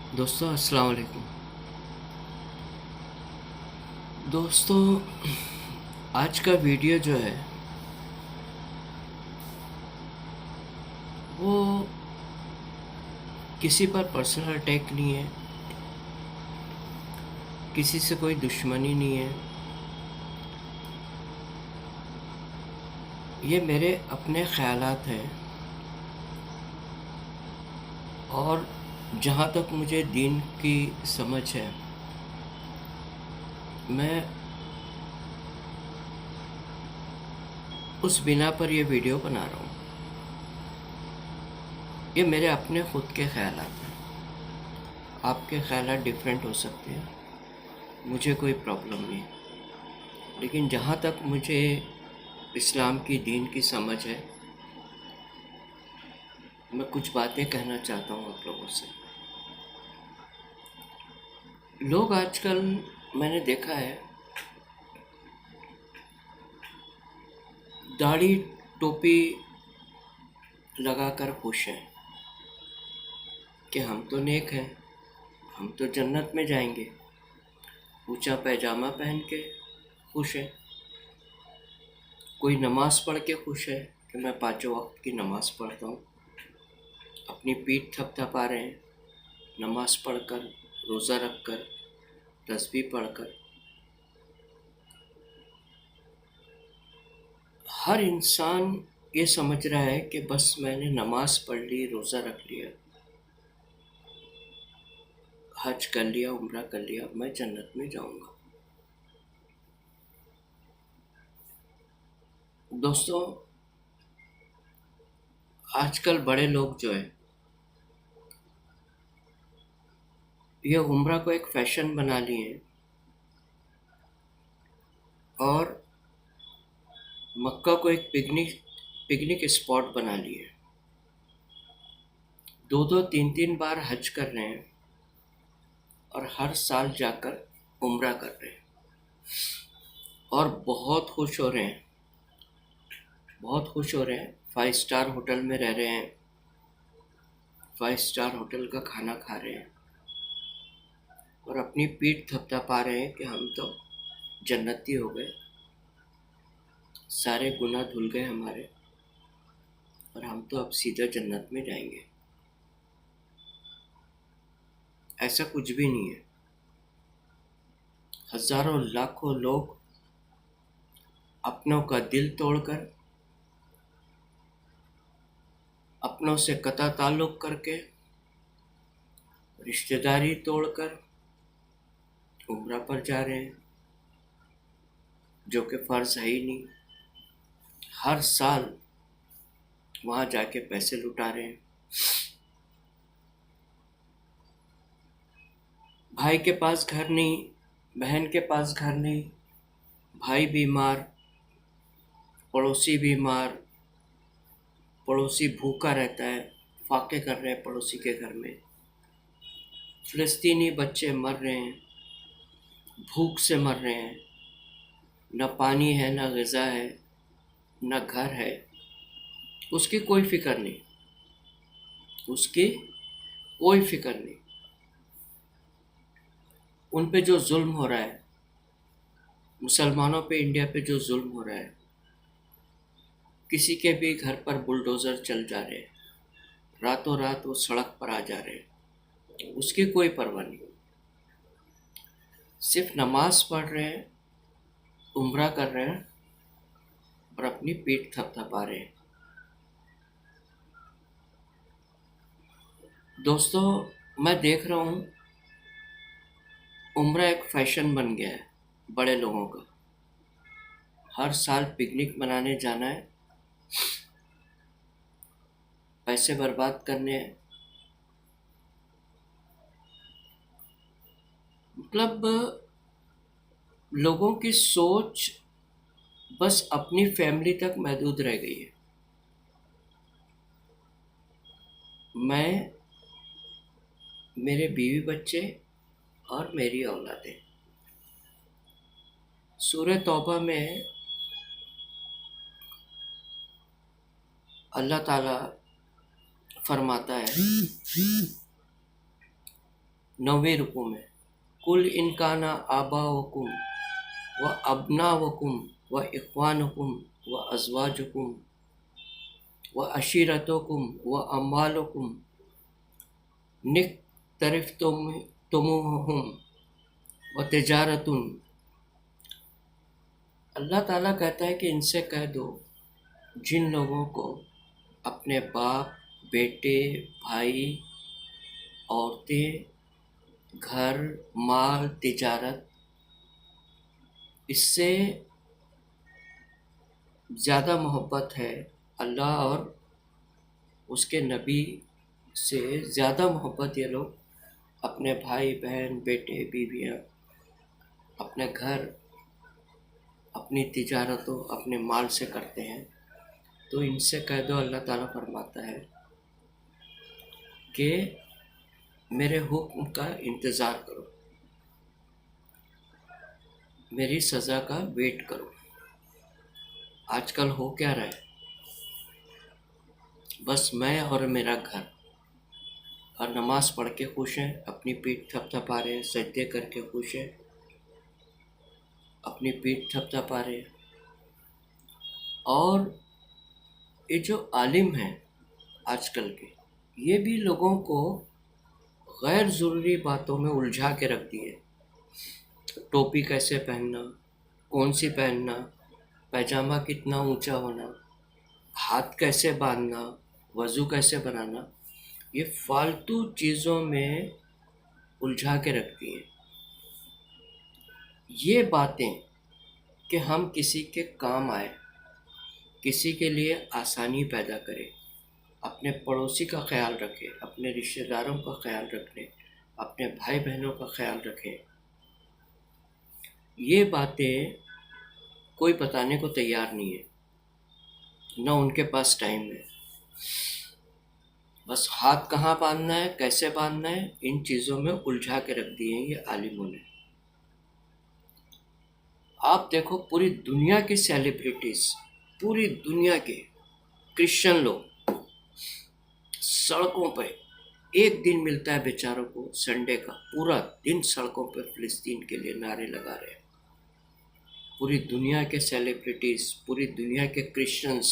दोस्तों अस्सलाम वालेकुम। दोस्तों, आज का वीडियो जो है वो किसी पर पर्सनल अटैक नहीं है, किसी से कोई दुश्मनी नहीं है। ये मेरे अपने ख़यालात हैं और जहाँ तक मुझे दीन की समझ है, मैं उस बिना पर ये वीडियो बना रहा हूँ। ये मेरे अपने ख़ुद के ख़यालात हैं। आपके ख़यालात डिफरेंट हो सकते हैं, मुझे कोई प्रॉब्लम नहीं। लेकिन जहाँ तक मुझे इस्लाम की दीन की समझ है, मैं कुछ बातें कहना चाहता हूँ आप लोगों से। लोग आजकल, मैंने देखा है, दाढ़ी टोपी लगाकर खुश हैं कि हम तो नेक हैं, हम तो जन्नत में जाएंगे। ऊंचा पैजामा पहन के खुश है। कोई नमाज़ पढ़ के खुश है कि मैं पाँचों वक्त की नमाज़ पढ़ता हूँ। अपनी पीठ थपथपा रहे हैं, नमाज़ पढ़कर, रोज़ा रखकर, तस्बीह पढ़कर। हर इंसान ये समझ रहा है कि बस मैंने नमाज़ पढ़ ली, रोज़ा रख लिया, हज कर लिया, उम्रा कर लिया, मैं जन्नत में जाऊंगा। दोस्तों, आजकल बड़े लोग जो है, ये उम्रा को एक फैशन बना लिए हैं और मक्का को एक पिकनिक स्पॉट बना लिए हैं। दो दो तीन तीन बार हज कर रहे हैं और हर साल जाकर उम्रा कर रहे हैं और बहुत खुश हो रहे हैं, बहुत खुश हो रहे हैं। 5 स्टार होटल में रह रहे हैं, 5 स्टार होटल का खाना खा रहे हैं और अपनी पीठ थपथपा रहे हैं कि हम तो जन्नती हो गए, सारे गुनाह धुल गए हमारे और हम तो अब सीधा जन्नत में जाएंगे। ऐसा कुछ भी नहीं है। हजारों लाखों लोग अपनों का दिल तोड़कर, अपनों से कता ताल्लुक़ करके, रिश्तेदारी तोड़कर उम्रा पर जा रहे हैं, जो कि फ़र्ज़ है ही नहीं। हर साल वहाँ जाके पैसे लुटा रहे हैं। भाई के पास घर नहीं, बहन के पास घर नहीं, भाई बीमार, पड़ोसी बीमार, पड़ोसी भूखा रहता है, फाके कर रहे हैं पड़ोसी के घर में। फ़िलिस्तीनी बच्चे मर रहे हैं, भूख से मर रहे हैं। न पानी है, न ग़िज़ा है, न घर है। उसकी कोई फ़िक्र नहीं, उसकी कोई फ़िक्र नहीं। उन पे जो जुल्म हो रहा है, मुसलमानों पे इंडिया पे जो जुल्म हो रहा है, किसी के भी घर पर बुलडोज़र चल जा रहे हैं, रातों रात वो सड़क पर आ जा रहे हैं, उसकी कोई परवाह नहीं। सिर्फ नमाज पढ़ रहे हैं, उम्रा कर रहे हैं और अपनी पीठ थपथपा रहे हैं। दोस्तों, मैं देख रहा हूँ उम्रा एक फैशन बन गया है बड़े लोगों का। हर साल पिकनिक मनाने जाना है, पैसे बर्बाद करने हैं। मतलब लोगों की सोच बस अपनी फैमिली तक महदूद रह गई है। मैं, मेरे बीवी बच्चे और मेरी औलादें। सूरह तौबा में अल्लाह ताला फरमाता है 9वें रुकू में, कुल इनकाना आबावकुम व अबनावकुम व इख्वानुकुम व अज़वाजुकुम व अशीरतुकुम व अम्वालुकुम निक तरफ तुमुहुम व तिजारतुन। अल्लाह ताला कहता है कि इनसे कह दो, जिन लोगों को अपने बाप, बेटे, भाई, औरतें, घर, माल, तिजारत, इससे ज़्यादा मोहब्बत है, अल्लाह और उसके नबी से ज़्यादा मोहब्बत ये लोग अपने भाई, बहन, बेटे, बीवियाँ, अपने घर, अपनी तिजारतों, अपने माल से करते हैं, तो इनसे कह दो, अल्लाह ताला फरमाता है कि मेरे हुक्म का इंतज़ार करो, मेरी सज़ा का वेट करो। आजकल हो क्या रहा है, बस मैं और मेरा घर, और नमाज पढ़ के खुश हैं, अपनी पीठ थपथपा रहे हैं, सजदे करके खुश हैं, अपनी पीठ थपथपा रहे हैं। और ये जो आलिम हैं आजकल के, ये भी लोगों को गैर ज़रूरी बातों में उलझा के रख दिए। टोपी कैसे पहनना, कौन सी पहनना, पैजामा कितना ऊंचा होना, हाथ कैसे बांधना, वज़ू कैसे बनाना, ये फालतू चीज़ों में उलझा के रख दिए। ये बातें कि हम किसी के काम आए, किसी के लिए आसानी पैदा करें, अपने पड़ोसी का ख्याल रखें, अपने रिश्तेदारों का ख्याल रखें, अपने भाई बहनों का ख्याल रखें, ये बातें कोई बताने को तैयार नहीं है, न उनके पास टाइम है। बस हाथ कहाँ बांधना है, कैसे बांधना है, इन चीज़ों में उलझा के रख दिए हैं ये आलिमों ने। आप देखो, पूरी दुनिया की सेलिब्रिटीज़, पूरी दुनिया के क्रिश्चियन लोग सड़कों पर, एक दिन मिलता है बेचारों को संडे का, पूरा दिन सड़कों पर फिलिस्तीन के लिए नारे लगा रहे हैं। पूरी दुनिया के सेलिब्रिटीज़, पूरी दुनिया के क्रिश्चियंस,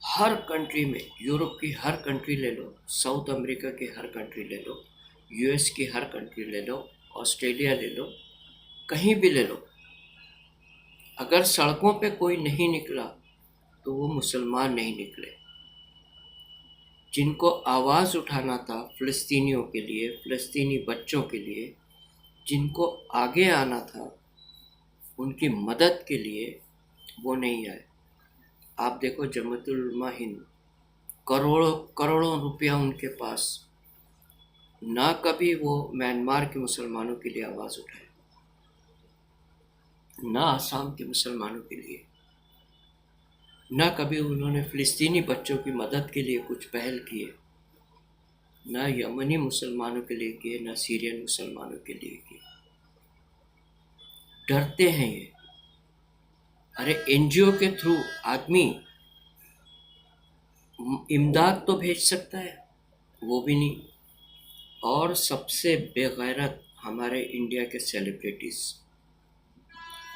हर कंट्री में, यूरोप की हर कंट्री ले लो, साउथ अमेरिका की हर कंट्री ले लो, यूएस की हर कंट्री ले लो, ऑस्ट्रेलिया ले लो, कहीं भी ले लो, अगर सड़कों पे कोई नहीं निकला तो वो मुसलमान नहीं निकले। जिनको आवाज़ उठाना था फ़िलिस्तीनियों के लिए, फ़िलिस्तीनी बच्चों के लिए, जिनको आगे आना था उनकी मदद के लिए, वो नहीं आए। आप देखो, जमातुल उलमा हिंद, करोड़ों करोड़ों रुपया उनके पास, ना कभी वो म्यांमार के मुसलमानों के लिए आवाज़ उठाए, ना आसाम के मुसलमानों के लिए, ना कभी उन्होंने फ़िलिस्तीनी बच्चों की मदद के लिए कुछ पहल किए, ना यमनी मुसलमानों के लिए किए, ना सीरियन मुसलमानों के लिए किए। डरते हैं ये। अरे एनजीओ के थ्रू आदमी इमदाद तो भेज सकता है, वो भी नहीं। और सबसे बेगैरत हमारे इंडिया के सेलिब्रिटीज़,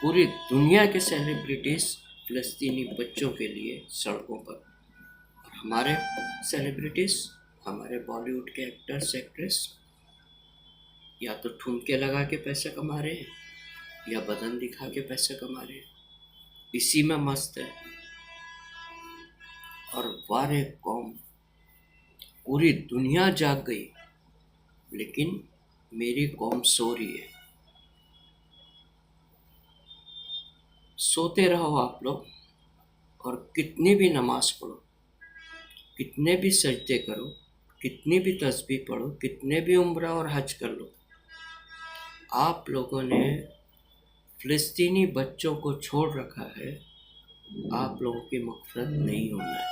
पूरी दुनिया के सेलिब्रिटीज़ फ़िलिस्तीनी बच्चों के लिए सड़कों पर, और हमारे सेलिब्रिटीज़, हमारे बॉलीवुड के एक्टर्स, एक्ट्रेस, या तो ठुमके लगा के पैसे कमा रहे हैं या बदन दिखा के पैसे कमा रहे हैं, इसी में मस्त है। और वारे कौम, पूरी दुनिया जाग गई लेकिन मेरी कौम सो रही है। सोते रहो आप लोग, और कितनी भी नमाज पढ़ो, कितने भी सजदे करो, कितनी भी तस्बीह पढ़ो, कितने भी उम्रा और हज कर लो, आप लोगों ने फ़िलिस्तीनी बच्चों को छोड़ रखा है, आप लोगों की मग़फ़िरत नहीं होना है।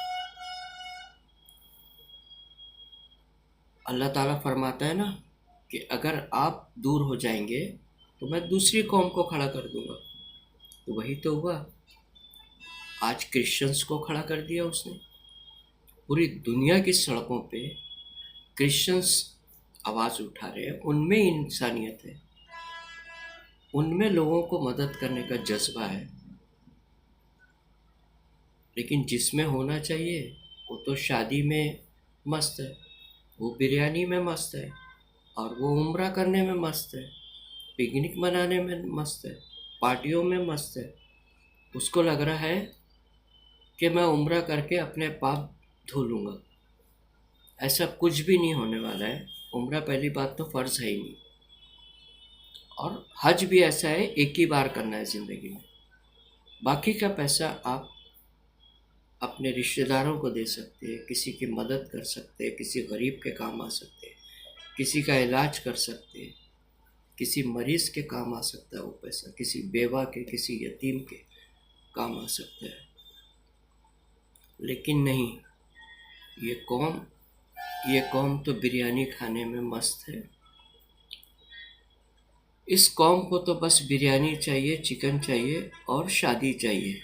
अल्लाह ताला फरमाता है ना कि अगर आप दूर हो जाएंगे तो मैं दूसरी कौम को खड़ा कर दूंगा। तो वही तो हुआ, आज क्रिश्चियंस को खड़ा कर दिया उसने। पूरी दुनिया की सड़कों पे क्रिश्चियंस आवाज़ उठा रहे हैं, उनमें इंसानियत है, उनमें लोगों को मदद करने का जज्बा है। लेकिन जिसमें होना चाहिए वो तो शादी में मस्त है, वो बिरयानी में मस्त है, और वो उम्रा करने में मस्त है, पिकनिक मनाने में मस्त है, पार्टियों में मस्त है। उसको लग रहा है कि मैं उम्रा करके अपने पाप धो लूँगा। ऐसा कुछ भी नहीं होने वाला है। उम्रा पहली बात तो फ़र्ज़ है ही नहीं, और हज भी ऐसा है, एक ही बार करना है ज़िंदगी में। बाकी का पैसा आप अपने रिश्तेदारों को दे सकते हैं, किसी की मदद कर सकते हैं, किसी गरीब के काम आ सकते हैं, किसी का इलाज कर सकते हैं, किसी मरीज के काम आ सकता है वो पैसा, किसी बेवा के, किसी यतीम के काम आ सकता है। लेकिन नहीं, ये कौम तो बिरयानी खाने में मस्त है। इस कौम को तो बस बिरयानी चाहिए, चिकन चाहिए और शादी चाहिए,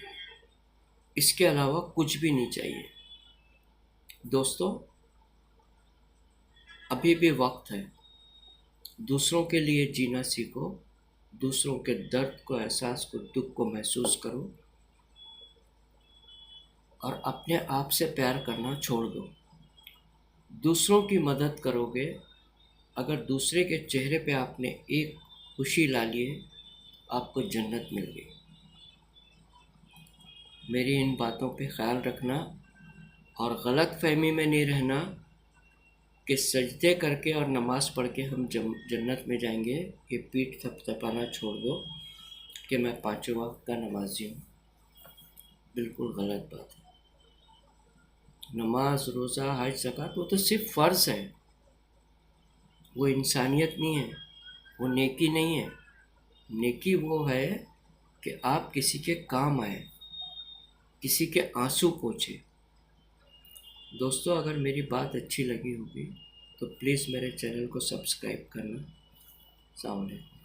इसके अलावा कुछ भी नहीं चाहिए। दोस्तों, अभी भी वक्त है, दूसरों के लिए जीना सीखो, दूसरों के दर्द को, एहसास को, दुख को महसूस करो, और अपने आप से प्यार करना छोड़ दो। दूसरों की मदद करोगे, अगर दूसरे के चेहरे पे आपने एक खुशी ला लिए, आपको जन्नत मिल गई। मेरी इन बातों पे ख्याल रखना, और गलत फहमी में नहीं रहना कि सजदे करके और नमाज़ पढ़ के हम जन्नत में जाएंगे। ये पीठ थपथपाना छोड़ दो कि मैं 5 वक्त का नमाजी हूँ। बिल्कुल गलत बात है। नमाज, रोज़ा, हज, ज़कात वो तो सिर्फ फ़र्ज़ है, वो इंसानियत नहीं है, वो नेकी नहीं है। नेकी वो है कि आप किसी के काम आए, किसी के आंसू पोंछे। दोस्तों, अगर मेरी बात अच्छी लगी होगी तो प्लीज़ मेरे चैनल को सब्सक्राइब करना। अस्सलाम वालेकुम।